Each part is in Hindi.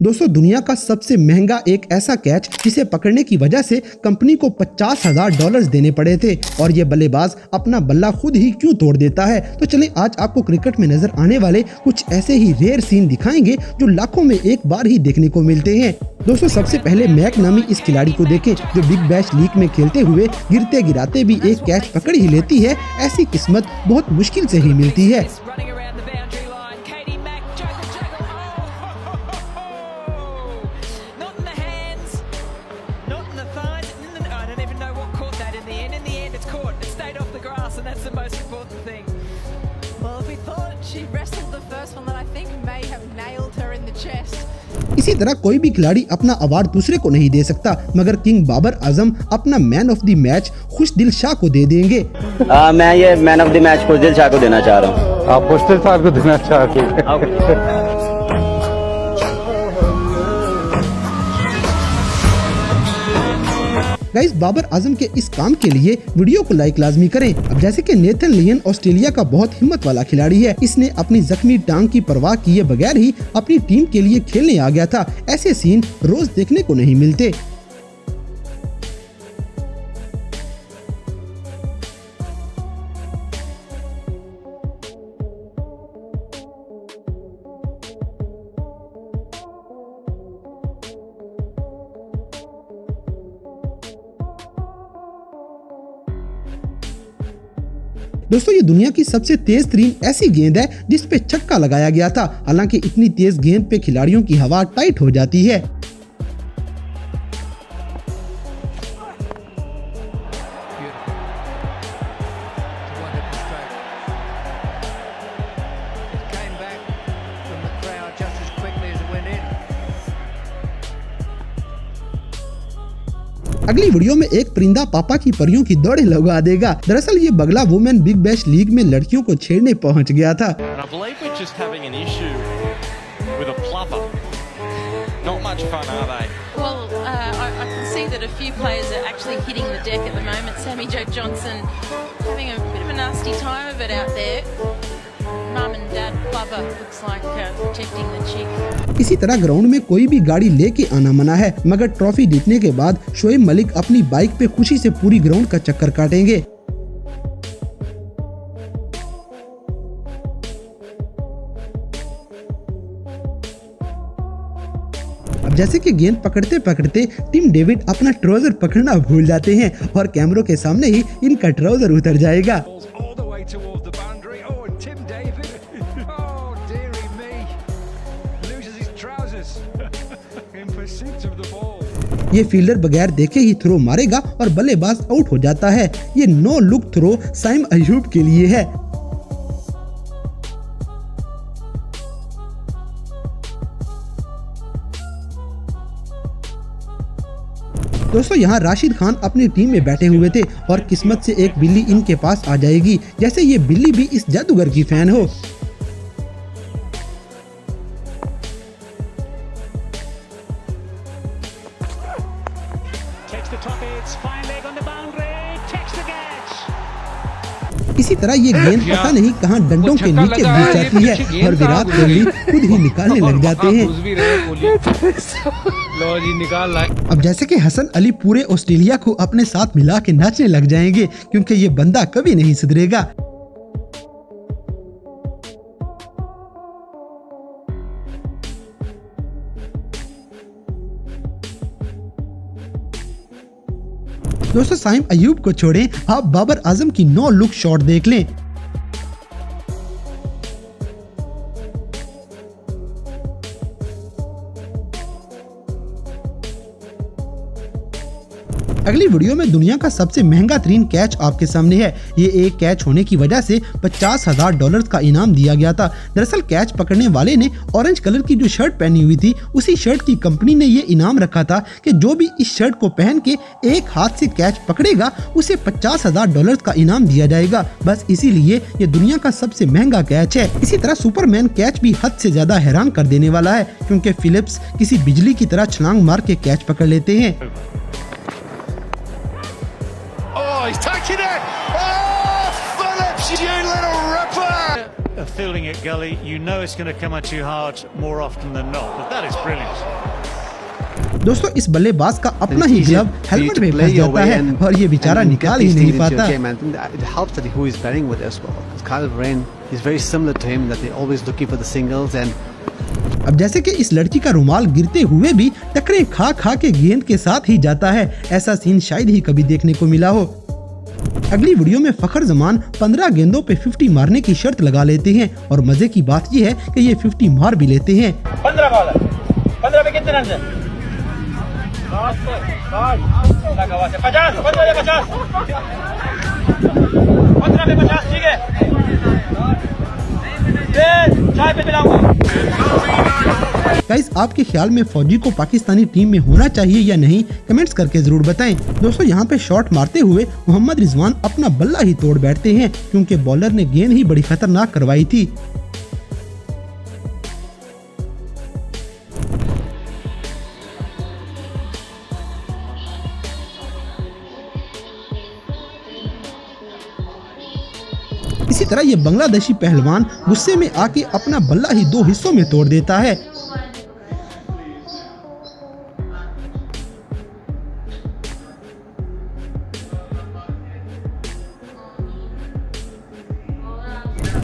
दोस्तों दुनिया का सबसे महंगा एक ऐसा कैच जिसे पकड़ने की वजह से कंपनी को $50,000 देने पड़े थे और ये बल्लेबाज अपना बल्ला खुद ही क्यों तोड़ देता है। तो चलें आज आपको क्रिकेट में नजर आने वाले कुछ ऐसे ही रेयर सीन दिखाएंगे जो लाखों में एक बार ही देखने को मिलते हैं। दोस्तों सबसे पहले मैक नामी इस खिलाड़ी को देखें जो बिग बैश लीग में खेलते हुए गिरते गिराते भी एक कैच पकड़ ही लेती है। ऐसी किस्मत बहुत मुश्किल से ही मिलती है। इसी तरह कोई भी खिलाड़ी अपना अवार्ड दूसरे को नहीं दे सकता, मगर किंग बाबर आजम अपना मैन ऑफ द मैच खुशदिल शाह को दे देंगे। मैं ये मैन ऑफ द मैच खुशदिल शाह को देना चाह रहा हूँ। आप खुशदिल साहब को देना चाहते हैं? गाइस बाबर आजम के इस काम के लिए वीडियो को लाइक लाजमी करें। अब जैसे कि नेथन लियन ऑस्ट्रेलिया का बहुत हिम्मत वाला खिलाड़ी है, इसने अपनी जख्मी टांग की परवाह किए बगैर ही अपनी टीम के लिए खेलने आ गया था। ऐसे सीन रोज देखने को नहीं मिलते। दोस्तों ये दुनिया की सबसे तेज तरीन ऐसी गेंद है जिस पे छक्का लगाया गया था। हालांकि इतनी तेज गेंद पे खिलाड़ियों की हवा टाइट हो जाती है। अगली वीडियो में एक परिंदा पापा की परियों की दौड़े लगा देगा। दरअसल ये बगला वुमेन बिग बैश लीग में लड़कियों को छेड़ने पहुंच गया था। इसी तरह ग्राउंड में कोई भी गाड़ी लेके आना मना है, मगर ट्रॉफी जीतने के बाद शोएब मलिक अपनी बाइक पे खुशी से पूरी ग्राउंड का चक्कर काटेंगे। अब जैसे कि गेंद पकड़ते पकड़ते टिम डेविड अपना ट्राउजर पकड़ना भूल जाते हैं और कैमरों के सामने ही इनका ट्राउजर उतर जाएगा। ये फील्डर बगैर देखे ही थ्रो मारेगा और बल्लेबाज आउट हो जाता है। ये no look throw Saim Ayub के लिए है। दोस्तों यहाँ राशिद खान अपनी टीम में बैठे हुए थे और किस्मत से एक बिल्ली इनके पास आ जाएगी, जैसे ये बिल्ली भी इस जादूगर की फैन हो। इसी तरह ये गेंद पता नहीं कहां डंडों के नीचे घुस जाती है और विराट कोहली खुद ही निकालने लग जाते हैं। अब जैसे कि हसन अली पूरे ऑस्ट्रेलिया को अपने साथ मिला के नाचने लग जाएंगे, क्योंकि ये बंदा कभी नहीं सुधरेगा। दोस्तों साइम अयूब को छोड़ें, आप बाबर आजम की नो लुक शॉट देख लें। अगली वीडियो में दुनिया का सबसे महंगा तरीन कैच आपके सामने है। ये एक कैच होने की वजह से $50,000 का इनाम दिया गया था। दरअसल कैच पकड़ने वाले ने ऑरेंज कलर की जो शर्ट पहनी हुई थी, उसी शर्ट की कंपनी ने ये इनाम रखा था कि जो भी इस शर्ट को पहन के एक हाथ से कैच पकड़ेगा उसे $50,000 का इनाम दिया जाएगा। बस इसीलिए ये दुनिया का सबसे महंगा कैच है। इसी तरह सुपरमैन कैच भी हद से ज्यादा हैरान कर देने वाला है, क्योंकि फिलिप्स किसी बिजली की तरह छलांग मार के कैच पकड़ लेते हैं। He's taking it! Oh, Phillips, you little ripper! of fielding it gully, you know it's going to come at you hard more often than not. But that is brilliant. दोस्तों इस बल्लेबाज का अपना ही ग्लव हेलमेट में फंस जाता है और ये बेचारा निकाल ही नहीं पाता। It helps that who is batting with as well. Kyle Verreynne is very similar to him, that they're always looking for the singles. And अब जैसे कि इस लड़की का रुमाल गिरते हुए भी टकरे खा खा के गेंद के साथ ही जाता है, ऐसा सीन शायद ही कभी देखने को मिला हो। अगली वीडियो में फखर जमान 15 गेंदों पे 50 मारने की शर्त लगा लेते हैं और मजे की बात ये है कि ये 50 मार भी लेते हैं। 15 बॉल है, 15 पे कितने रन है? 50, 15 पे 50, 15 पे 50, ठीक है। चाय पे पिलाऊंगा। गाइस आपके ख्याल में फौजी को पाकिस्तानी टीम में होना चाहिए या नहीं, कमेंट्स करके जरूर बताएं। दोस्तों यहाँ पे शॉट मारते हुए मोहम्मद रिजवान अपना बल्ला ही तोड़ बैठते हैं क्योंकि बॉलर ने गेंद ही बड़ी खतरनाक करवाई थी। इसी तरह ये बांग्लादेशी पहलवान गुस्से में आके अपना बल्ला ही 2 हिस्सों में तोड़ देता है।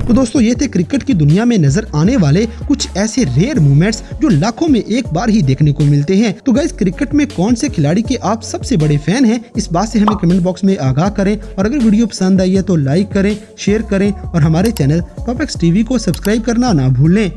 तो दोस्तों ये थे क्रिकेट की दुनिया में नजर आने वाले कुछ ऐसे रेयर मोमेंट्स जो लाखों में एक बार ही देखने को मिलते हैं। तो गाइस क्रिकेट में कौन से खिलाड़ी के आप सबसे बड़े फैन हैं, इस बात से हमें कमेंट बॉक्स में आगाह करें और अगर वीडियो पसंद आई है तो लाइक करें, शेयर करें और हमारे चैनल टॉप एक्स टीवी को सब्सक्राइब करना ना भूलें।